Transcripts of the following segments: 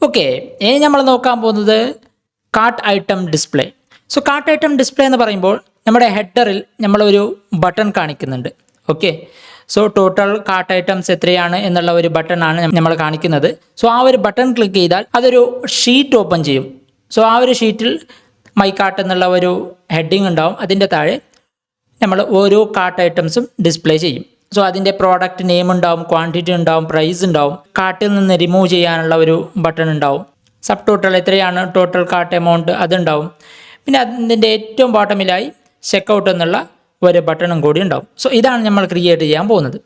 Okay, ഇനി നമ്മൾ നോക്കാൻ പോകുന്നത് cart item display. So cart item display എന്ന് പറയുമ്പോൾ നമ്മുടെ ഹെഡറിൽ നമ്മളൊരു ബട്ടൺ കാണിക്കുന്നുണ്ട്. Okay, so total cart items എത്രയാണ് എന്നുള്ള ഒരു ബട്ടൺ ആണ് നമ്മൾ കാണിക്കുന്നത്. സോ ആ ഒരു ബട്ടൺ ക്ലിക്ക് ചെയ്താൽ അതൊരു ഷീറ്റ് ഓപ്പൺ ചെയ്യും. സോ ആ ഒരു ഷീറ്റിൽ മൈ കാർട്ട് എന്നുള്ള ഒരു ഹെഡിങ് ഉണ്ടാവും. അതിൻ്റെ താഴെ നമ്മൾ ഓരോ കാർട്ട് ഐറ്റംസും ഡിസ്പ്ലേ ചെയ്യും. സോ അതിൻ്റെ പ്രോഡക്റ്റ് നെയിം ഉണ്ടാവും, ക്വാണ്ടിറ്റി ഉണ്ടാവും, പ്രൈസ് ഉണ്ടാവും, കാർട്ടിൽ നിന്ന് റിമൂവ് ചെയ്യാനുള്ള ഒരു ബട്ടൺ ഉണ്ടാവും, സബ് ടോട്ടൽ എത്രയാണ് ടോട്ടൽ കാർട്ട് എമൗണ്ട് അതുണ്ടാവും. പിന്നെ അതിൻ്റെ ഏറ്റവും ബോട്ടമിലായി ചെക്കൗട്ട് എന്നുള്ള ഒരു ബട്ടണും കൂടി ഉണ്ടാവും. സോ ഇതാണ് നമ്മൾ ക്രിയേറ്റ് ചെയ്യാൻ പോകുന്നത്.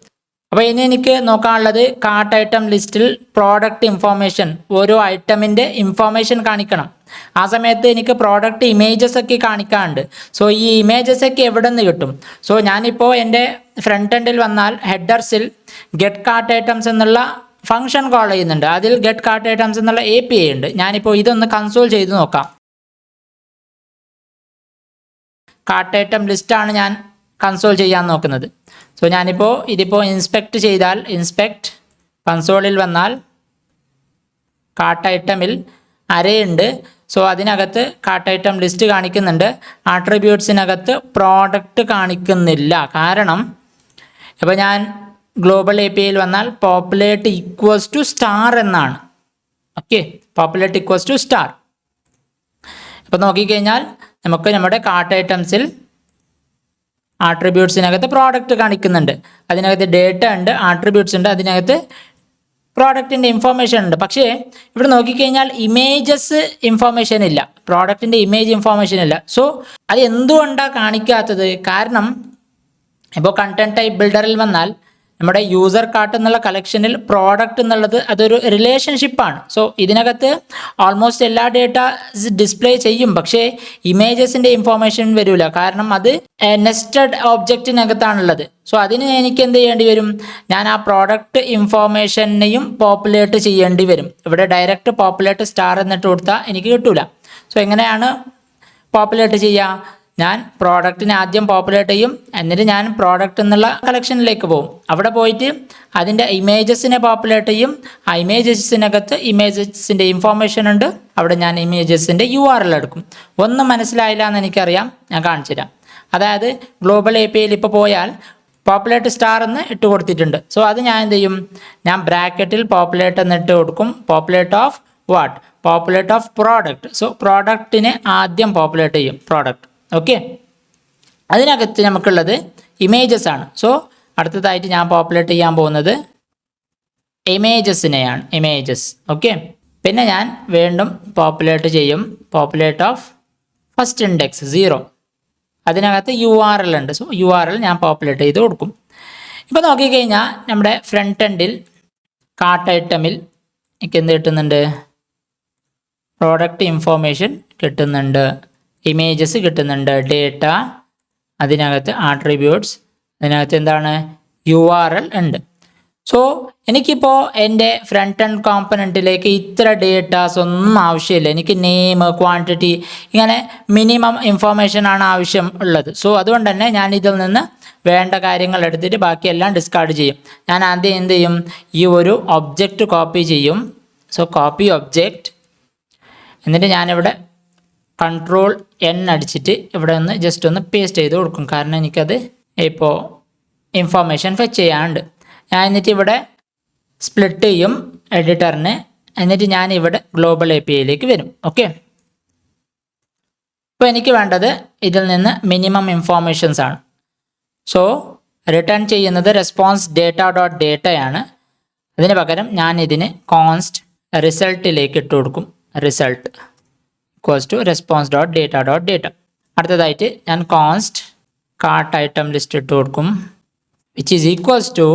അപ്പോൾ ഇനി എനിക്ക് നോക്കാനുള്ളത് കാർട്ട് ഐറ്റം ലിസ്റ്റിൽ പ്രോഡക്റ്റ് ഇൻഫോർമേഷൻ, ഓരോ ഐറ്റമിൻ്റെ ഇൻഫോർമേഷൻ കാണിക്കണം. ആ സമയത്ത് എനിക്ക് പ്രോഡക്റ്റ് ഇമേജസ് ഒക്കെ കാണിക്കാറുണ്ട്. സോ ഈ ഇമേജസ് ഒക്കെ എവിടെ നിന്ന് കിട്ടും? സോ ഞാനിപ്പോൾ എൻ്റെ ഫ്രണ്ട് എൻഡിൽ വന്നാൽ ഹെഡർസിൽ ഗെറ്റ് കാർട്ട് ഐറ്റംസ് എന്നുള്ള ഫംഗ്ഷൻ കോൾ ചെയ്യുന്നുണ്ട്. അതിൽ ഗെറ്റ് കാർട്ട് ഐറ്റംസ് എന്നുള്ള API ഉണ്ട്. ഞാനിപ്പോൾ ഇതൊന്ന് കൺസോൾ ചെയ്ത് നോക്കാം. കാർട്ട് ഐറ്റം ലിസ്റ്റാണ് ഞാൻ കൺസോൾ ചെയ്യാൻ നോക്കുന്നത്. സോ ഞാനിപ്പോൾ ഇതിപ്പോൾ ഇൻസ്പെക്ട് ചെയ്താൽ, ഇൻസ്പെക്ട് കൺസോളിൽ വന്നാൽ കാർട്ട് ഐറ്റമിൽ അറേ ഉണ്ട്. സോ അതിനകത്ത് കാർട്ട് ഐറ്റം ലിസ്റ്റ് കാണിക്കുന്നുണ്ട്. ആട്രിബ്യൂട്ട്സിനകത്ത് പ്രോഡക്റ്റ് കാണിക്കുന്നില്ല. കാരണം ഇപ്പോൾ ഞാൻ ഗ്ലോബൽ APIയിൽ വന്നാൽ പോപ്പുലേറ്റ് ഈക്വൽസ് ടു സ്റ്റാർ എന്നാണ്. Okay, populate equals to star. ഇപ്പോൾ നോക്കിക്കഴിഞ്ഞാൽ നമുക്ക് നമ്മുടെ കാർട്ട് ഐറ്റംസിൽ ആട്രിബ്യൂട്ട്സിനകത്ത് പ്രോഡക്റ്റ് കാണിക്കുന്നുണ്ട്. അതിനകത്ത് ഡേറ്റ ഉണ്ട്, ആട്രിബ്യൂട്ട്സ് ഉണ്ട്, അതിനകത്ത് പ്രോഡക്റ്റിൻ്റെ ഇൻഫോർമേഷൻ ഉണ്ട്. പക്ഷേ ഇവിടെ നോക്കിക്കഴിഞ്ഞാൽ ഇമേജസ് ഇൻഫോർമേഷൻ ഇല്ല, പ്രോഡക്റ്റിൻ്റെ ഇമേജ് ഇൻഫോർമേഷൻ ഇല്ല. സോ അത് എന്തുകൊണ്ടാണ് കാണിക്കാത്തത്? കാരണം ഇപ്പോൾ കണ്ടന്റ് ടൈപ്പ് ബിൽഡറിൽ വന്നാൽ നമ്മുടെ യൂസർ കാർട്ട് എന്നുള്ള കളക്ഷനിൽ പ്രോഡക്റ്റ് എന്നുള്ളത് അതൊരു റിലേഷൻഷിപ്പാണ്. സോ ഇതിനകത്ത് ഓൾമോസ്റ്റ് എല്ലാ ഡേറ്റ ഡിസ്പ്ലേ ചെയ്യും, പക്ഷേ ഇമേജസിൻ്റെ ഇൻഫോർമേഷൻ വരില്ല. കാരണം അത് നെസ്റ്റഡ് ഒബ്ജക്റ്റിനകത്താണുള്ളത്. സോ അതിന് എനിക്ക് എന്ത് ചെയ്യേണ്ടി വരും? ഞാൻ ആ പ്രോഡക്റ്റ് ഇൻഫോർമേഷനെയും പോപ്പുലേറ്റ് ചെയ്യേണ്ടി വരും. ഇവിടെ ഡയറക്റ്റ് പോപ്പുലേറ്റ് സ്റ്റാർ എന്നിട്ട് കൊടുത്താൽ എനിക്ക് കിട്ടൂല. സോ എങ്ങനെയാണ് പോപ്പുലേറ്റ് ചെയ്യുക? ഞാൻ പ്രോഡക്റ്റിനെ ആദ്യം പോപ്പുലേറ്റ് ചെയ്യും, എന്നിട്ട് ഞാൻ പ്രോഡക്റ്റ് എന്നുള്ള കളക്ഷനിലേക്ക് പോകും. അവിടെ പോയിട്ട് അതിൻ്റെ ഇമേജസിനെ പോപ്പുലേറ്റ് ചെയ്യും. ആ ഇമേജസിനകത്ത് ഇമേജസിൻ്റെ ഇൻഫോർമേഷൻ ഉണ്ട്. അവിടെ ഞാൻ ഇമേജസിൻ്റെ URL എടുക്കും. ഒന്നും മനസ്സിലായില്ല എന്ന് എനിക്കറിയാം, ഞാൻ കാണിച്ചു തരാം. അതായത് ഗ്ലോബൽ APIയിൽ ഇപ്പോൾ പോയാൽ പോപ്പുലേറ്റ് സ്റ്റാർ എന്ന് ഇട്ട് കൊടുത്തിട്ടുണ്ട്. സോ അത് ഞാൻ എന്ത് ചെയ്യും? ഞാൻ ബ്രാക്കറ്റിൽ പോപ്പുലേറ്റ് എന്ന് ഇട്ട് കൊടുക്കും. Populate of what? Populate of product. So പ്രോഡക്റ്റിനെ ആദ്യം പോപ്പുലേറ്റ് ചെയ്യും, പ്രോഡക്റ്റ്. ഓക്കെ, അതിനകത്ത് നമുക്കുള്ളത് ഇമേജസ് ആണ്. സോ അടുത്തതായിട്ട് ഞാൻ പോപ്പുലേറ്റ് ചെയ്യാൻ പോകുന്നത് ഇമേജസിനെയാണ്, ഇമേജസ്. ഓക്കെ, പിന്നെ ഞാൻ വീണ്ടും പോപ്പുലേറ്റ് ചെയ്യും. Populate of first index 0. അതിനകത്ത് URL ഉണ്ട്. സോ URL ഞാൻ പോപ്പുലേറ്റ് ചെയ്ത് കൊടുക്കും. ഇപ്പോൾ നോക്കിക്കഴിഞ്ഞാൽ നമ്മുടെ ഫ്രണ്ട് എൻഡിൽ കാർട്ട് ഐറ്റമിൽ എനിക്ക് എന്ത് കിട്ടുന്നുണ്ട്? പ്രോഡക്റ്റ് ഇൻഫോർമേഷൻ കിട്ടുന്നുണ്ട്, ഇമേജസ് കിട്ടുന്നുണ്ട്, ഡേറ്റ, അതിനകത്ത് ആട്രിബ്യൂട്ട്സ്, അതിനകത്ത് എന്താണ് URL ഉണ്ട്. സോ എനിക്കിപ്പോൾ എൻ്റെ ഫ്രണ്ട് എൻഡ് കോമ്പണൻറ്റിലേക്ക് ഇത്ര ഡേറ്റാസ് ഒന്നും ആവശ്യമില്ല. എനിക്ക് നെയിം, ക്വാണ്ടിറ്റി, ഇങ്ങനെ മിനിമം ഇൻഫോർമേഷൻ ആണ് ആവശ്യം ഉള്ളത്. സോ അതുകൊണ്ട് തന്നെ ഞാൻ ഇതിൽ നിന്ന് വേണ്ട കാര്യങ്ങൾ എടുത്തിട്ട് ബാക്കിയെല്ലാം ഡിസ്കാർഡ് ചെയ്യും. ഞാൻ ആദ്യം എന്ത് ചെയ്യും? ഈ ഒരു ഒബ്ജക്റ്റ് കോപ്പി ചെയ്യും. സോ കോപ്പി ഒബ്ജക്റ്റ്, എന്നിട്ട് ഞാനിവിടെ Ctrl+N അടിച്ചിട്ട് ഇവിടെ ഒന്ന് ജസ്റ്റ് ഒന്ന് പേസ്റ്റ് ചെയ്ത് കൊടുക്കും. കാരണം എനിക്കത് ഇപ്പോൾ ഇൻഫോർമേഷൻ ഫെച്ച് ചെയ്യാനുണ്ട്. ഞാൻ എന്നിട്ട് ഇവിടെ സ്പ്ലിറ്റ് ചെയ്യും എഡിറ്ററിന്. എന്നിട്ട് ഞാൻ ഇവിടെ ഗ്ലോബൽ APIയിലേക്ക് വരും. ഓക്കെ, ഇപ്പോൾ എനിക്ക് വേണ്ടത് ഇതിൽ നിന്ന് മിനിമം ഇൻഫോർമേഷൻസ് ആണ്. സോ റിട്ടേൺ ചെയ്യുന്നത് റെസ്പോൺസ് data.data അതിന് പകരം ഞാൻ ഇതിന് കോൺസ്റ്റ് റിസൾട്ടിലേക്ക് ഇട്ട് കൊടുക്കും. Result equals to response.data.data. അടുത്തതായിട്ട് ഞാൻ കോൺസ്റ്റ് കാർട്ട് ഐറ്റം ലിസ്റ്റ് ഇട്ട് കൊടുക്കും, which is equals to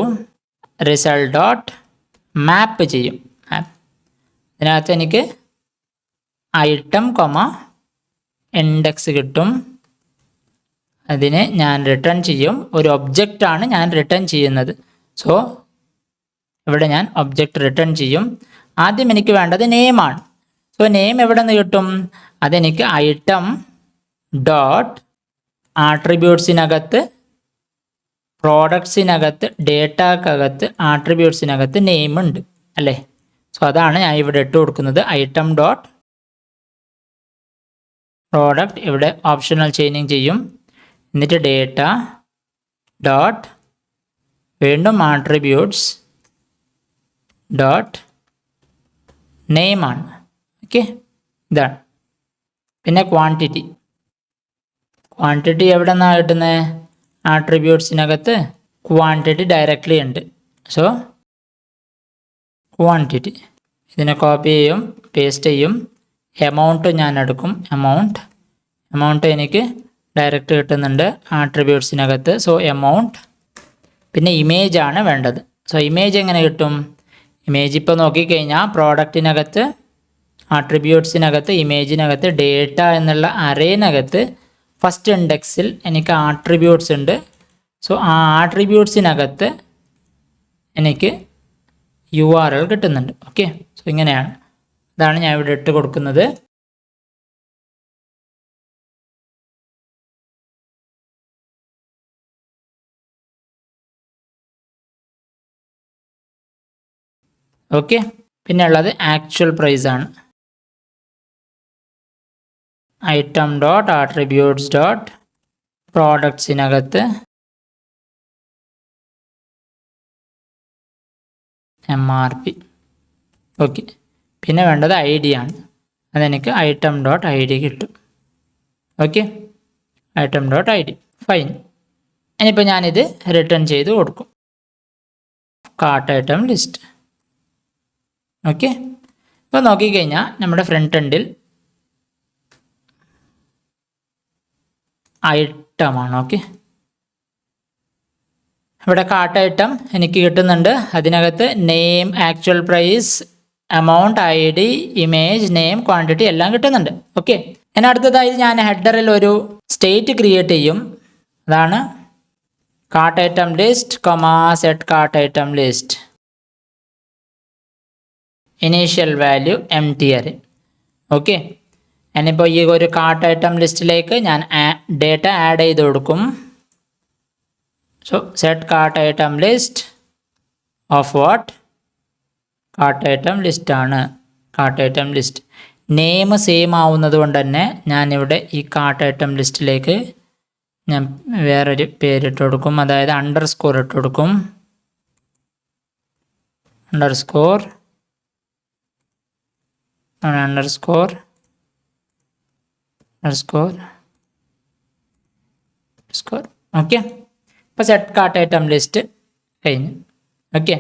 result.map ചെയ്യും. ഇതിനകത്ത് എനിക്ക് ഐറ്റം ഇൻഡെക്സ് കിട്ടും. അതിന് ഞാൻ റിട്ടേൺ ചെയ്യും. ഒരു ഒബ്ജക്റ്റാണ് ഞാൻ റിട്ടേൺ ചെയ്യുന്നത്. സോ ഇവിടെ ഞാൻ ഒബ്ജക്റ്റ് റിട്ടേൺ ചെയ്യും. ആദ്യം എനിക്ക് വേണ്ടത് നെയിമാണ്. സോ നെയിം എവിടെ നിന്ന് കിട്ടും? അതെനിക്ക് ഐറ്റം ഡോട്ട് ആട്രിബ്യൂട്ട്സിനകത്ത്, പ്രോഡക്ട്സിനകത്ത്, ഡേറ്റക്കകത്ത്, ആട്രിബ്യൂട്ട്സിനകത്ത് നെയിം ഉണ്ട് അല്ലേ? സോ അതാണ് ഞാൻ ഇവിടെ ഇട്ട് കൊടുക്കുന്നത്. ഐറ്റം ഡോട്ട് പ്രോഡക്റ്റ് ഇവിടെ ഓപ്ഷണൽ ചെയിനിങ് ചെയ്യും. എന്നിട്ട് ഡേറ്റ ഡോട്ട് വീണ്ടും ആട്രിബ്യൂട്ട്സ് ഡോട്ട് നെയിം ആണ്. ഓക്കെ, ഇതാണ്. പിന്നെ ക്വാണ്ടിറ്റി എവിടെ നിന്നാണ് കിട്ടുന്നത്? ആട്രിബ്യൂട്ട്സിനകത്ത് ക്വാണ്ടിറ്റി ഡയറക്റ്റ്ലി ഉണ്ട്. സോ ക്വാണ്ടിറ്റി ഇതിനെ കോപ്പി ചെയ്യും, പേസ്റ്റ് ചെയ്യും. എമൗണ്ട് ഞാൻ എടുക്കും. എമൗണ്ട് എനിക്ക് ഡയറക്റ്റ് കിട്ടുന്നുണ്ട് ആട്രിബ്യൂട്ട്സിനകത്ത്. So amount. പിന്നെ ഇമേജ് ആണ് വേണ്ടത്. സോ ഇമേജ് എങ്ങനെ കിട്ടും? ഇമേജ് ഇപ്പോൾ നോക്കിക്കഴിഞ്ഞാൽ പ്രോഡക്റ്റിനകത്ത് ആട്രിബ്യൂട്ട്സിനകത്ത് ഇമേജിനകത്ത് ഡേറ്റ എന്നുള്ള അറേനകത്ത് ഫസ്റ്റ് ഇൻഡെക്സിൽ എനിക്ക് ആട്രിബ്യൂട്ട്സ് ഉണ്ട്. സോ ആ ആട്രിബ്യൂട്ട്സിനകത്ത് എനിക്ക് URL കിട്ടുന്നുണ്ട്. ഓക്കെ, സോ ഇങ്ങനെയാണ്. ഇതാണ് ഞാൻ ഇവിടെ ഇട്ട് കൊടുക്കുന്നത്. ഓക്കെ, പിന്നെ ഉള്ളത് ആക്ച്വൽ പ്രൈസ് ആണ്. ഐറ്റം ഡോട്ട് ആട്രിബ്യൂട്ട്സ് ഡോട്ട് പ്രോഡക്ട്സിനകത്ത് MRP. ഓക്കെ, പിന്നെ വേണ്ടത് ID ആണ്. അതെനിക്ക് ഐറ്റം ഡോട്ട് ID കിട്ടും. Okay, item dot ID. Fine. ഇനിയിപ്പോൾ ഞാനിത് റിട്ടേൺ ചെയ്ത് കൊടുക്കും. Cart item list. ഓക്കെ, ഇപ്പോൾ നോക്കിക്കഴിഞ്ഞാൽ നമ്മുടെ ഫ്രണ്ട് എൻഡിൽ ഐറ്റമാണ്. ഓക്കെ, ഇവിടെ കാർട്ട് ഐറ്റം എനിക്ക് കിട്ടുന്നുണ്ട്. അതിനകത്ത് name, actual price, amount, ID, image, name, quantity എല്ലാം കിട്ടുന്നുണ്ട്. ഓക്കെ, ഇനി അടുത്തതായി ഞാൻ ഹെഡറിൽ ഒരു സ്റ്റേറ്റ് ക്രിയേറ്റ് ചെയ്യും. അതാണ് cart item list, set cart item list, initial value empty array. Okay, ഞാനിപ്പോൾ ഈ ഒരു കാർട്ട് ഐറ്റം ലിസ്റ്റിലേക്ക് ഞാൻ ഡേറ്റ ആഡ് ചെയ്ത് കൊടുക്കും. So set cart item list of what? Cart item list ആണ്. Cart item list name same ആവുന്നത് കൊണ്ട് തന്നെ ഞാനിവിടെ ഈ കാർട്ട് ഐറ്റം ലിസ്റ്റിലേക്ക് ഞാൻ വേറൊരു പേരിട്ട് കൊടുക്കും. അതായത് അണ്ടർസ്കോർ ഇട്ട് കൊടുക്കും. അണ്ടർസ്കോർ. ഓക്കെ, ഇപ്പോൾ സെറ്റ് കാർട്ട് ഐറ്റം ലിസ്റ്റ് കഴിഞ്ഞു. ഓക്കെ,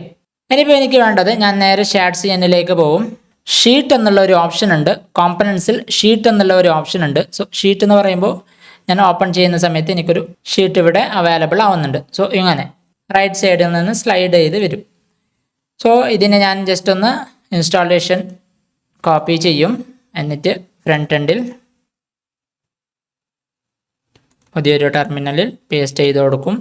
ഇനിയിപ്പോൾ എനിക്ക് വേണ്ടത് ഞാൻ നേരെ ഷാഡ് CNലേക്ക് പോകും. ഷീറ്റ് എന്നുള്ള ഒരു ഓപ്ഷൻ ഉണ്ട്. കോമ്പണൻസിൽ ഷീറ്റ് എന്നുള്ള ഒരു ഓപ്ഷൻ ഉണ്ട്. സോ ഷീറ്റ് എന്ന് പറയുമ്പോൾ ഞാൻ ഓപ്പൺ ചെയ്യുന്ന സമയത്ത് എനിക്കൊരു ഷീറ്റ് ഇവിടെ അവൈലബിൾ ആവുന്നുണ്ട്. സോ ഇങ്ങനെ റൈറ്റ് സൈഡിൽ നിന്ന് സ്ലൈഡ് ചെയ്ത് വരും. സോ ഇതിനെ ഞാൻ ജസ്റ്റ് ഒന്ന് ഇൻസ്റ്റാളേഷൻ കോപ്പി ചെയ്യും. എന്നിട്ട് ഫ്രണ്ട് എൻഡിൽ പുതിയൊരു ടെർമിനലിൽ പേസ്റ്റ് ചെയ്ത് കൊടുക്കും.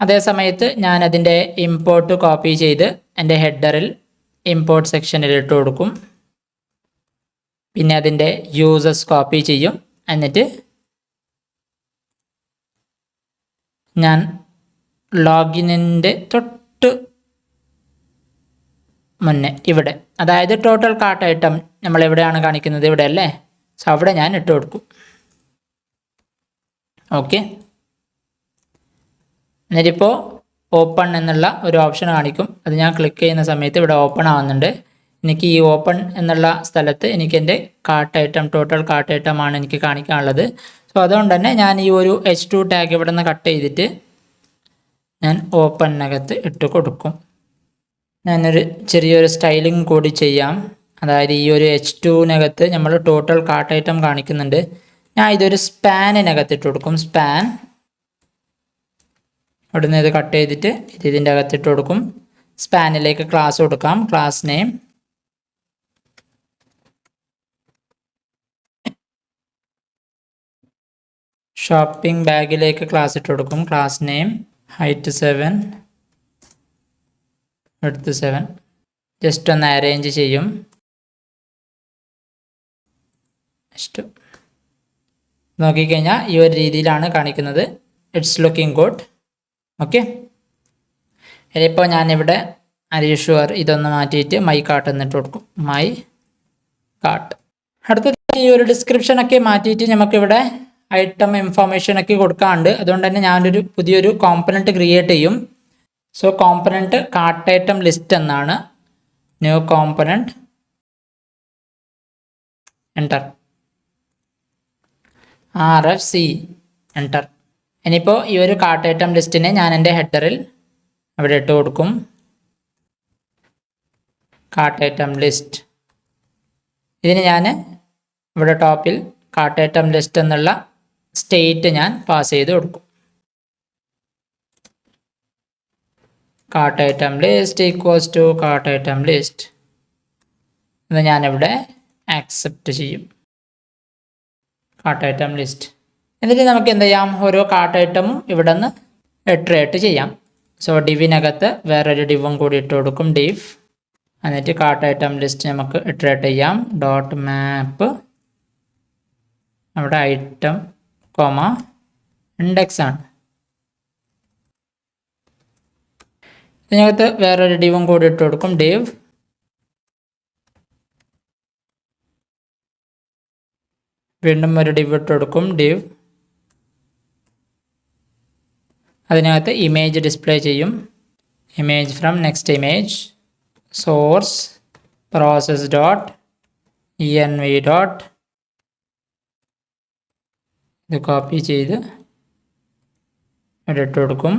അതേ സമയത്ത് ഞാൻ അതിൻ്റെ ഇമ്പോർട്ട് കോപ്പി ചെയ്ത് എൻ്റെ ഹെഡറിൽ ഇമ്പോർട്ട് സെക്ഷനിൽ ഇട്ട് കൊടുക്കും. പിന്നെ അതിൻ്റെ യൂസേഴ്സ് കോപ്പി ചെയ്യും. എന്നിട്ട് ഞാൻ ലോഗിനിൻ്റെ തൊട്ട് മുന്നേ ഇവിടെ, അതായത് ടോട്ടൽ കാർട്ട് ഐറ്റം നമ്മൾ എവിടെയാണ് കാണിക്കുന്നത്? ഇവിടെ അല്ലേ? സോ അവിടെ ഞാൻ ഇട്ട് കൊടുക്കും. ഓക്കെ, എന്നിട്ടിപ്പോൾ ഓപ്പൺ എന്നുള്ള ഒരു ഓപ്ഷൻ കാണിക്കും. അത് ഞാൻ ക്ലിക്ക് ചെയ്യുന്ന സമയത്ത് ഇവിടെ ഓപ്പൺ ആവുന്നുണ്ട്. എനിക്ക് ഈ ഓപ്പൺ എന്നുള്ള സ്ഥലത്ത് എനിക്ക് എൻ്റെ cart item, total cart item ആണ് എനിക്ക് കാണിക്കാനുള്ളത്. സോ അതുകൊണ്ട് തന്നെ ഞാൻ ഈ ഒരു H2 ടാഗ് ഇവിടെ നിന്ന് കട്ട് ചെയ്തിട്ട് ഞാൻ ഓപ്പണിനകത്ത് ഇട്ട് കൊടുക്കും. ഞാനൊരു ചെറിയൊരു സ്റ്റൈലിംഗ് കൂടി ചെയ്യാം. അതായത് ഈ ഒരു H2നകത്ത് നമ്മൾ ടോട്ടൽ കാർട്ട് ഐറ്റം കാണിക്കുന്നുണ്ട്. ഞാൻ ഇതൊരു സ്പാനിനകത്ത് ഇട്ട് കൊടുക്കും. സ്പാൻ. അവിടുന്ന് ഇത് കട്ട് ചെയ്തിട്ട് ഇതിൻ്റെ അകത്തിട്ട് കൊടുക്കും. സ്പാനിലേക്ക് ക്ലാസ് കൊടുക്കാം. ക്ലാസ് നെയിം ഷോപ്പിംഗ് ബാഗിലേക്ക് ക്ലാസ് ഇട്ട് കൊടുക്കും. ക്ലാസ് നെയിം ഹൈറ്റ് 7 എടുത്ത് 7. ജസ്റ്റ് ഒന്ന് അറേഞ്ച് ചെയ്യും. ജസ്റ്റ് നോക്കിക്കഴിഞ്ഞാൽ ഈ ഒരു രീതിയിലാണ് കാണിക്കുന്നത്. It's looking good. ഓക്കെ, ഇനിയിപ്പോൾ ഞാനിവിടെ ആർ യു ഷുവർ ഇതൊന്ന് മാറ്റിയിട്ട് മൈ കാർട്ട് എന്നിട്ട് കൊടുക്കും. My cart. അടുത്തത് ഈ ഒരു ഡിസ്ക്രിപ്ഷനൊക്കെ മാറ്റിയിട്ട് നമുക്കിവിടെ ഐറ്റം ഇൻഫോർമേഷനൊക്കെ കൊടുക്കാറുണ്ട്. അതുകൊണ്ട് തന്നെ ഞാനൊരു പുതിയൊരു കോമ്പണൻറ്റ് ക്രിയേറ്റ് ചെയ്യും. So component cart item list എന്നാണ്. New component, enter, RFC, enter. ഇനിയിപ്പോൾ ഈ ഒരു കാർട്ട് ഐറ്റം ലിസ്റ്റിനെ ഞാൻ എൻ്റെ ഹെഡറിൽ അവിടെ ഇട്ട് കൊടുക്കും. Cart item list. ഇതിന് ഞാൻ ഇവിടെ ടോപ്പിൽ കാർട്ട് ഐറ്റം ലിസ്റ്റ് എന്നുള്ള സ്റ്റേറ്റ് ഞാൻ പാസ് ചെയ്ത് കൊടുക്കും. Cart item list equals to cart item list ഇത് ഞാനിവിടെ ആക്സെപ്റ്റ് ചെയ്യും. Cart item list. എന്നിട്ട് നമുക്ക് എന്ത് ചെയ്യാം, ഓരോ കാർട്ട് ഐറ്റമും ഇവിടെ നിന്ന് ഇട്രേറ്റ് ചെയ്യാം. സോ ഡിവിനകത്ത് വേറൊരു ഡിവും കൂടി ഇട്ട് കൊടുക്കും, ഡിവ്. എന്നിട്ട് കാർട്ട് ഐറ്റം ലിസ്റ്റ് നമുക്ക് ഇട്രേറ്റ് ചെയ്യാം. ഡോട്ട് മാപ്പ്, അവിടെ ഐറ്റം കോമ ഇൻഡെക്സ് ആണ്. ഇതിനകത്ത് വേറൊരു ഡിവും കൂടി ഇട്ട് കൊടുക്കും, ഡിവ്. വീണ്ടും ഒരു ഡിവ് ഇട്ട് കൊടുക്കും, ഡിവ്. അതിനകത്ത് ഇമേജ് ഡിസ്പ്ലേ ചെയ്യും. Image from next image, source process dot env dot, ഇത് കോപ്പി ചെയ്ത് ഇവിടെ ഇട്ട് കൊടുക്കും,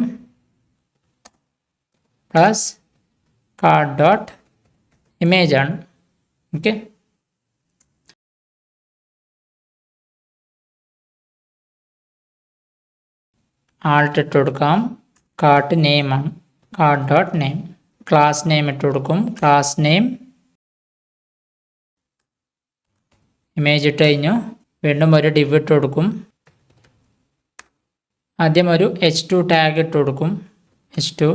പ്ലസ് കാർട്ട് ഡോട്ട് ഇമേജ് ആണ്. ഓക്കെ, ആൾട്ട് ഇട്ട് കൊടുക്കാം. കാർട്ട് നെയിം ആണ്, cart dot name. Class name ഇട്ട് കൊടുക്കും, ക്ലാസ് നെയിം. ഇമേജ് ഇട്ട് കഴിഞ്ഞു. വീണ്ടും ഒരു ഡിവ് ഇട്ട് കൊടുക്കും. ആദ്യം ഒരു h2 ടാഗ് ഇട്ട് കൊടുക്കും, h2.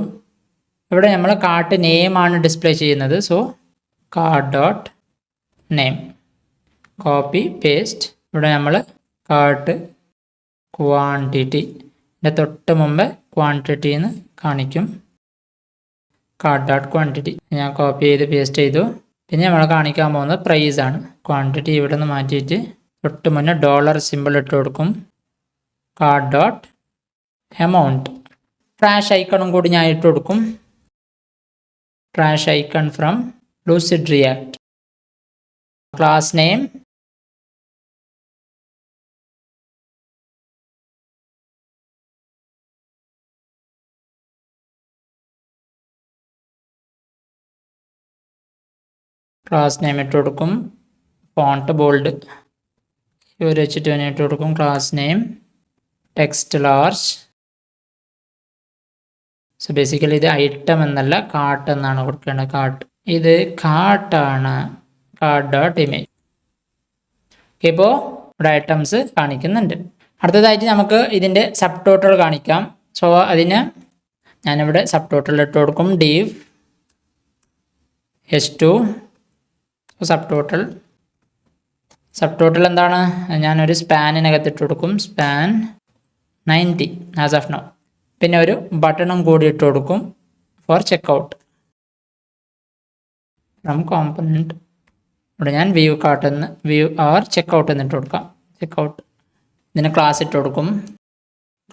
ഇവിടെ നമ്മൾ കാർട്ട് നെയിം ആണ് ഡിസ്പ്ലേ ചെയ്യുന്നത്. So cart dot name, copy paste. ഇവിടെ നമ്മൾ കാർട്ട് ക്വാണ്ടിറ്റി തൊട്ട് മുമ്പ് ക്വാണ്ടിറ്റി എന്ന് കാണിക്കും, കാർട്ട് ഡോട്ട് ക്വാണ്ടിറ്റി. ഞാൻ കോപ്പി ചെയ്ത് പേസ്റ്റ് ചെയ്തു. പിന്നെ നമ്മൾ കാണിക്കാൻ പോകുന്നത് പ്രൈസ് ആണ്. ക്വാണ്ടിറ്റി ഇവിടെ നിന്ന് മാറ്റിയിട്ട് തൊട്ട് മുന്നേ ഡോളർ സിമ്പിൾ ഇട്ട് കൊടുക്കും, കാർട്ട് ഡോട്ട് എമൗണ്ട്. ട്രാഷ് ഐക്കണും കൂടി ഞാൻ ഇട്ട് കൊടുക്കും, trash icon from lucid react. Class name, class name ഇട്ട് കൊടുക്കും, ഫോണ്ട് ബോൾഡ് ഇവർ വെച്ചിട്ട് തന്നെ ഇട്ട് കൊടുക്കും. Class name text large. So basically ഇത് ഐറ്റം എന്നല്ല കാർട്ട് എന്നാണ് കൊടുക്കേണ്ടത്, കാർട്ട്. ഇത് കാർട്ടാണ്, കാർട്ട് ഡോട്ട് ഇമേജ്. ഇപ്പോൾ ഇവിടെ ഐറ്റംസ് കാണിക്കുന്നുണ്ട്. അടുത്തതായിട്ട് നമുക്ക് ഇതിൻ്റെ സബ് ടോട്ടൽ കാണിക്കാം. സോ അതിന് ഞാനിവിടെ സബ് ടോട്ടൽ ഇട്ട് കൊടുക്കും, ഡിവ് h2. സബ് ടോട്ടൽ എന്താണ്, ഞാനൊരു സ്പാനിനകത്ത് ഇട്ട് കൊടുക്കും, സ്പാൻ 90 ആസ് ഓഫ് നൗ. പിന്നെ ഒരു ബട്ടണും കൂടി ഇട്ട് കൊടുക്കും ഫോർ ചെക്കൗട്ട് ഫ്രം കോമ്പണൻറ്റ്. ഇവിടെ ഞാൻ വ്യൂ കാർട്ട് എന്ന് വ്യൂ ഓർ ചെക്കൗട്ട് എന്നിട്ട് കൊടുക്കാം, ചെക്കൗട്ട്. ഇതിന് ക്ലാസ് ഇട്ട് കൊടുക്കും,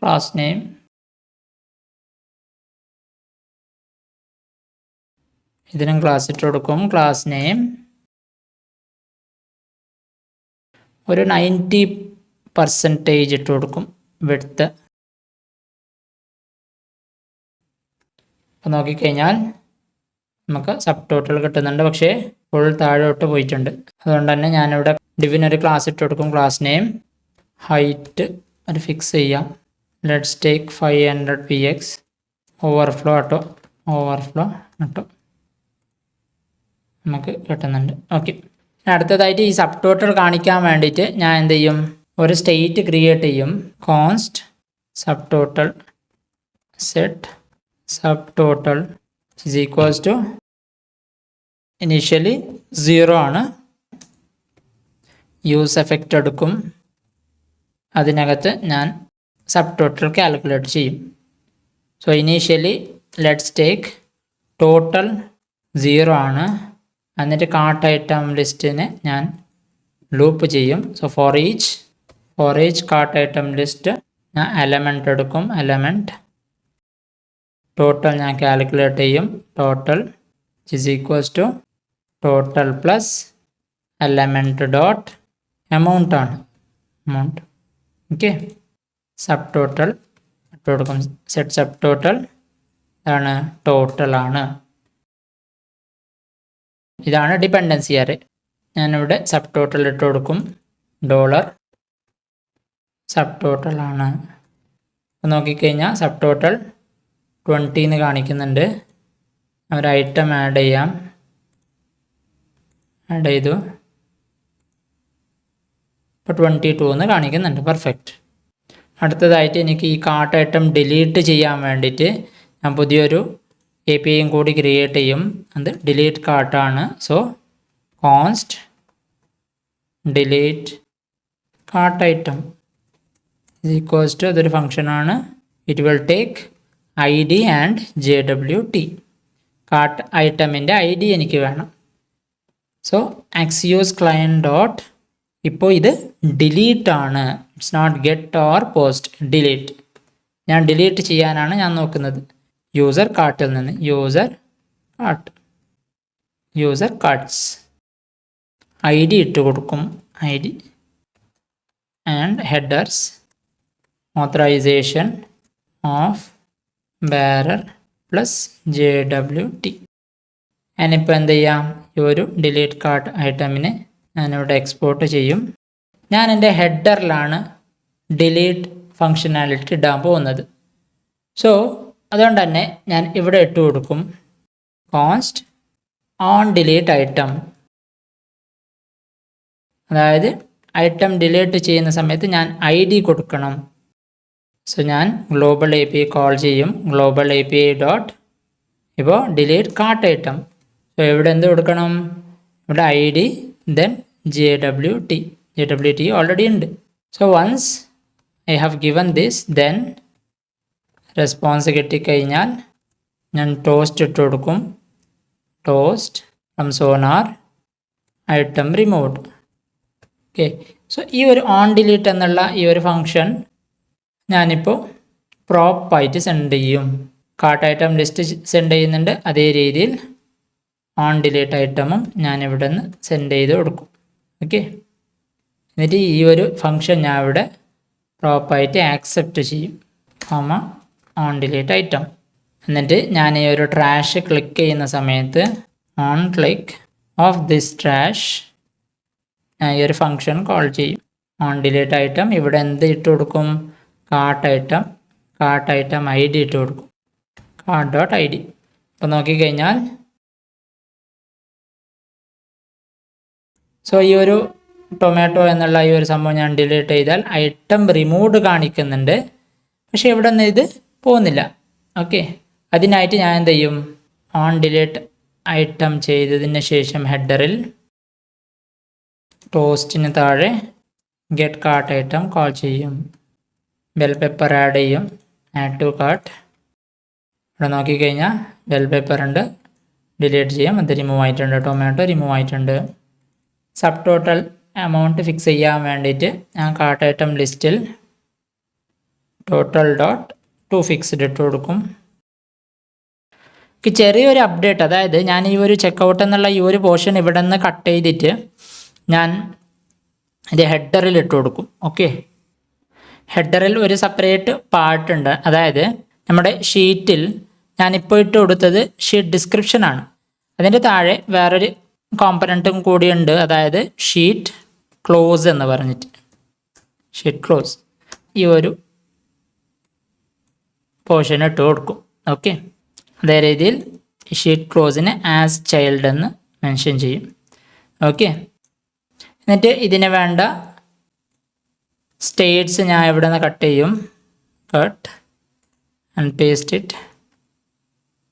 ക്ലാസ് നെയിം. ഇതിനും ക്ലാസ് ഇട്ട് കൊടുക്കും, ക്ലാസ് നെയിം. ഒരു 90% ഇട്ട് കൊടുക്കും വിഡ്ത്ത്. അപ്പോൾ നോക്കിക്കഴിഞ്ഞാൽ നമുക്ക് സബ് ടോട്ടൽ കിട്ടുന്നുണ്ട്, പക്ഷേ ഫുൾ താഴോട്ട് പോയിട്ടുണ്ട്. അതുകൊണ്ട് തന്നെ ഞാനിവിടെ ഡിവിനൊരു ക്ലാസ് ഇട്ട് കൊടുക്കും, ക്ലാസ് നെയിം. ഹൈറ്റ് ഒരു ഫിക്സ് ചെയ്യാം, ലെറ്റ്സ് ടേക്ക് 500 px. ഓവർഫ്ലോ ആട്ടോ, ഓവർഫ്ലോ ആട്ടോ നമുക്ക് കിട്ടുന്നുണ്ട്. ഓക്കെ, അടുത്തതായിട്ട് ഈ സബ് ടോട്ടൽ കാണിക്കാൻ വേണ്ടിയിട്ട് ഞാൻ എന്ത് ചെയ്യും, ഒരു സ്റ്റേറ്റ് ക്രിയേറ്റ് ചെയ്യും. Const sub total set sub total is equals to initially 0 ആണ്. യൂസ് എഫക്റ്റ് എടുക്കും, അതിനകത്ത് ഞാൻ സബ് ടോട്ടൽ കാൽക്കുലേറ്റ് ചെയ്യും. So initially let's take total 0 ആണ്. എന്നിട്ട് കാർട്ട് ഐറ്റം ലിസ്റ്റിനെ ഞാൻ ലൂപ്പ് ചെയ്യും. So for each cart item list ഞാൻ എലമെൻറ്റ് എടുക്കും. എലമെൻറ്റ് ടോട്ടൽ ഞാൻ കാൽക്കുലേറ്റ് ചെയ്യും. Total is equals to total plus element dot amount ആണ്. Amount okay. സബ് ടോട്ടൽ ഇട്ട് കൊടുക്കും. സെറ്റ് സബ് ടോട്ടൽ ആണ് ടോട്ടലാണ്. ഇതാണ് ഡിപ്പെൻഡൻസി അറേ. ഞാനിവിടെ സബ് ടോട്ടൽ ഇട്ട് കൊടുക്കും. ഡോളർ സബ് ടോട്ടൽ ആണ്. നോക്കിക്കഴിഞ്ഞാൽ സബ് ടോട്ടൽ 20 എന്ന് കാണിക്കുന്നുണ്ട്. ഒരു ഐറ്റം ആഡ് ചെയ്യാം. ആഡ് ചെയ്തു. ഇപ്പോൾ 22 എന്ന് കാണിക്കുന്നുണ്ട്. പെർഫെക്റ്റ്. അടുത്തതായിട്ട് എനിക്ക് ഈ കാർട്ട് ഐറ്റം ഡിലീറ്റ് ചെയ്യാൻ വേണ്ടിയിട്ട് ഞാൻ പുതിയൊരു APIയും കൂടി ക്രിയേറ്റ് ചെയ്യും. അത് ഡിലീറ്റ് കാർട്ടാണ്. So const delete cart item equals to അതൊരു ഫംഗ്ഷനാണ്. It will take ID and JWT. Cart ഐറ്റമിൻ്റെ ID എനിക്ക് വേണം. സോ axios client ഡോട്ട് ഇപ്പോൾ ഇത് ഡിലീറ്റ് ആണ്. It's not get or post, delete. ഞാൻ ഡിലീറ്റ് ചെയ്യാനാണ് ഞാൻ നോക്കുന്നത്. യൂസർ കാർട്ടിൽ നിന്ന് യൂസർ കാർട്ട്സ് ID ഇട്ട് കൊടുക്കും. ID and headers authorisation of bearer plus JWT. ഞാനിപ്പോൾ എന്ത് ചെയ്യാം, ഈ ഒരു ഡിലീറ്റ് കാർട്ട് ഐറ്റമിനെ ഞാനിവിടെ എക്സ്പോർട്ട് ചെയ്യും. ഞാൻ എൻ്റെ ഹെഡറിലാണ് ഡിലീറ്റ് ഫങ്ഷനാലിറ്റി ഇടാൻ പോകുന്നത്. സോ അതുകൊണ്ട് തന്നെ ഞാൻ ഇവിടെ ഇട്ട് കൊടുക്കും കോൺസ്റ്റ് ഓൺ ഡിലീറ്റ് ഐറ്റം. അതായത് ഐറ്റം ഡിലീറ്റ് ചെയ്യുന്ന സമയത്ത് ഞാൻ ID കൊടുക്കണം. സോ ഞാൻ ഗ്ലോബൽ API കോൾ ചെയ്യും. ഗ്ലോബൽ API ഡോട്ട് ഇപ്പോൾ ഡിലീറ്റ് കാർട്ട് ഐറ്റം. സോ ഇവിടെ എന്ത് കൊടുക്കണം, ഇവിടെ ID ദെൻ JWT ഓൾറെഡി ഉണ്ട്. So once I have given this, then response കിട്ടിക്കഴിഞ്ഞാൽ ഞാൻ ടോസ്റ്റ് ഇട്ട് കൊടുക്കും. Toast from sonar item removed. Okay. So ഈ ഒരു ഓൺ ഡിലീറ്റ് എന്നുള്ള ഈ ഒരു ഫങ്ഷൻ ഞാനിപ്പോൾ പ്രോപ്പായിട്ട് സെൻഡ് ചെയ്യും. കാർട്ട് ഐറ്റം ലിസ്റ്റ് സെൻഡ് ചെയ്യുന്നുണ്ട്. അതേ രീതിയിൽ ഓൺ ഡിലീറ്റ് ഐറ്റമും ഞാനിവിടെ നിന്ന് സെൻഡ് ചെയ്ത് കൊടുക്കും. ഓക്കെ. എന്നിട്ട് ഈ ഒരു ഫങ്ഷൻ ഞാൻ ഇവിടെ പ്രോപ്പായിട്ട് ആക്സെപ്റ്റ് ചെയ്യും. On delete item. എന്നിട്ട് ഞാൻ ഈ ഒരു ട്രാഷ് ക്ലിക്ക് ചെയ്യുന്ന സമയത്ത് on click of this trash ഞാൻ ഈ ഒരു ഫങ്ഷൻ കോൾ ചെയ്യും. ഓൺ ഡിലീറ്റ് ഐറ്റം ഇവിടെ എന്ത് ഇട്ട് കൊടുക്കും, കാർട്ട് ഐറ്റം ID ഇട്ട് കൊടുക്കും. Cart dot ID. അപ്പോൾ നോക്കിക്കഴിഞ്ഞാൽ സോ ഈ ഒരു ടൊമാറ്റോ എന്നുള്ള ഈ ഒരു സംഭവം ഞാൻ ഡിലീറ്റ് ചെയ്താൽ ഐറ്റം റിമൂവ്ഡ് കാണിക്കുന്നുണ്ട്. പക്ഷേ ഇവിടെ നിന്ന് ഇത് പോകുന്നില്ല. ഓക്കെ. അതിനായിട്ട് ഞാൻ എന്ത് ചെയ്യും, ഓൺ ഡിലീറ്റ് ഐറ്റം ചെയ്തതിന് ശേഷം ഹെഡറിൽ ടോസ്റ്റിന് താഴെ ഗെറ്റ് കാർട്ട് ഐറ്റം കോൾ ചെയ്യും. ബെൽ പെപ്പർ ആഡ് ചെയ്യും. Add to cart. ഇവിടെ നോക്കിക്കഴിഞ്ഞാൽ ബെൽ പെപ്പർ ഉണ്ട്, ഡിലീറ്റ് ചെയ്യാം. അത് റിമൂവ് ആയിട്ടുണ്ട്. ടൊമാറ്റോ റിമൂവ് ആയിട്ടുണ്ട്. സബ് ടോട്ടൽ എമൗണ്ട് ഫിക്സ് ചെയ്യാൻ വേണ്ടിയിട്ട് ഞാൻ കാർട്ട് ഐറ്റം ലിസ്റ്റിൽ ടോട്ടൽ ഡോട്ട് ടു ഫിക്സ്ഡ് ഇട്ട് കൊടുക്കും. ചെറിയൊരു അപ്ഡേറ്റ്, അതായത് ഞാൻ ഈ ഒരു ചെക്കൗട്ട് എന്നുള്ള ഈ ഒരു പോർഷൻ ഇവിടെ നിന്ന് കട്ട് ചെയ്തിട്ട് ഞാൻ ഇത് ഹെഡറിൽ ഇട്ട് കൊടുക്കും. ഓക്കെ. ഹെഡറിൽ ഒരു സെപ്പറേറ്റ് പാർട്ടുണ്ട്. അതായത് നമ്മുടെ ഷീറ്റിൽ ഞാനിപ്പോൾ ഇട്ട് കൊടുത്തത് ഷീറ്റ് ഡിസ്ക്രിപ്ഷനാണ്. അതിൻ്റെ താഴെ വേറൊരു കോമ്പണൻറ്റും കൂടിയുണ്ട്. അതായത് ഷീറ്റ് ക്ലോസ് എന്ന് പറഞ്ഞിട്ട്, ഷീറ്റ് ക്ലോസ് ഈ ഒരു പോർഷൻ ഇട്ട് കൊടുക്കും. ഓക്കെ. അതേ രീതിയിൽ ഷീറ്റ് ക്ലോസിനെ ആസ് ചൈൽഡ് എന്ന് മെൻഷൻ ചെയ്യും. ഓക്കെ. എന്നിട്ട് ഇതിന് വേണ്ട സ്റ്റേറ്റ്സ് ഞാൻ ഇവിടെ നിന്ന് കട്ട് ചെയ്യും. Cut and paste it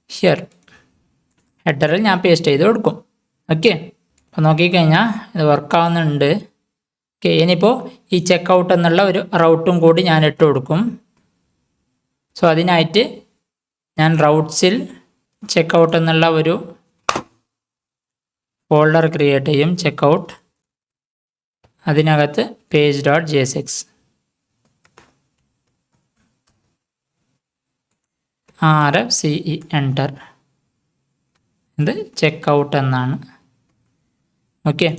here. ഹെഡറിൽ ഞാൻ പേസ്റ്റ് ചെയ്ത് കൊടുക്കും. ഓക്കെ. അപ്പോൾ നോക്കിക്കഴിഞ്ഞാൽ ഇത് വർക്കാവുന്നുണ്ട്. ഓക്കെ. ഇനിയിപ്പോൾ ഈ ചെക്കൗട്ട് എന്നുള്ള ഒരു റൗട്ടും കൂടി ഞാൻ ഇട്ട് കൊടുക്കും. സോ അതിനായിട്ട് ഞാൻ റൗട്ട്സിൽ ചെക്കൗട്ട് എന്നുള്ള ഒരു ഫോൾഡർ ക്രിയേറ്റ് ചെയ്യും, ചെക്കൗട്ട്. അതിനകത്ത് page.jsx, RFCE എൻ്റർ. ഇത് ചെക്കൗട്ട് എന്നാണ്. ഓക്കെ,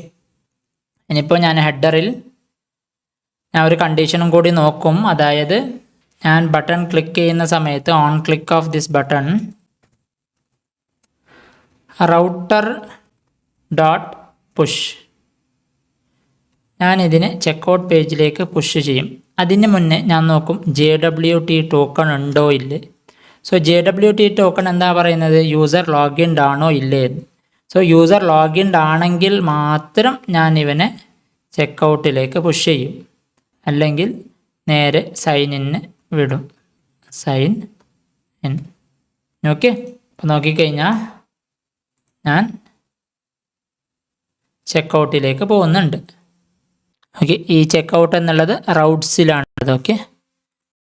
ഇനിയിപ്പോൾ ഞാൻ ഹെഡറിൽ ഞാൻ ഒരു കണ്ടീഷനും കൂടി നോക്കും. അതായത് ഞാൻ ബട്ടൺ ക്ലിക്ക് ചെയ്യുന്ന സമയത്ത് on click of this button router dot push, ഞാനിതിനെ ചെക്കൗട്ട് പേജിലേക്ക് പുഷ് ചെയ്യും. അതിന് മുന്നേ ഞാൻ നോക്കും JWT ടോക്കൺ ഉണ്ടോ ഇല്ലേ. സോ JWT ടോക്കൺ എന്താ പറയുന്നത്, യൂസർ ലോഗിൻഡ് ആണോ ഇല്ലേ എന്ന്. സോ യൂസർ ലോഗിൻഡ് ആണെങ്കിൽ മാത്രം ഞാൻ ഇവനെ ചെക്കൗട്ടിലേക്ക് പുഷ് ചെയ്യും, അല്ലെങ്കിൽ നേരെ സൈൻ ഇന്ന് വിടും. Sign in. ഓക്കെ, അപ്പോൾ നോക്കിക്കഴിഞ്ഞാൽ ഞാൻ ചെക്കൗട്ടിലേക്ക് പോകുന്നുണ്ട്. ഓക്കെ, ഈ ചെക്കൗട്ട് എന്നുള്ളത് റൗട്ട്സിലാണത്. ഓക്കെ,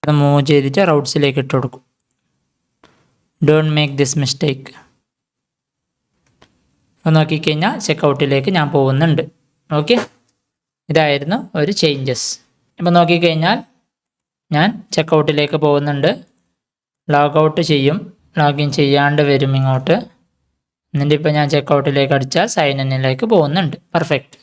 അത് മൂവ് ചെയ്തിട്ട് റൗട്ട്സിലേക്ക് ഇട്ട് കൊടുക്കും. Don't make this mistake. അപ്പോൾ നോക്കിക്കഴിഞ്ഞാൽ ചെക്കൗട്ടിലേക്ക് ഞാൻ പോകുന്നുണ്ട്. ഓക്കെ, ഇതായിരുന്നു ഒരു ചേഞ്ചസ്. ഇപ്പോൾ നോക്കിക്കഴിഞ്ഞാൽ ഞാൻ ചെക്കൗട്ടിലേക്ക് പോകുന്നുണ്ട്. ലോഗൗട്ട് ചെയ്യും, ലോഗിൻ ചെയ്യാണ്ട് വരും ഇങ്ങോട്ട്. എന്നിട്ട് ഇപ്പോൾ ഞാൻ ചെക്കൗട്ടിലേക്ക് അടിച്ചാൽ സൈൻ ഇന്നിലേക്ക് പോകുന്നുണ്ട്. പെർഫെക്റ്റ്.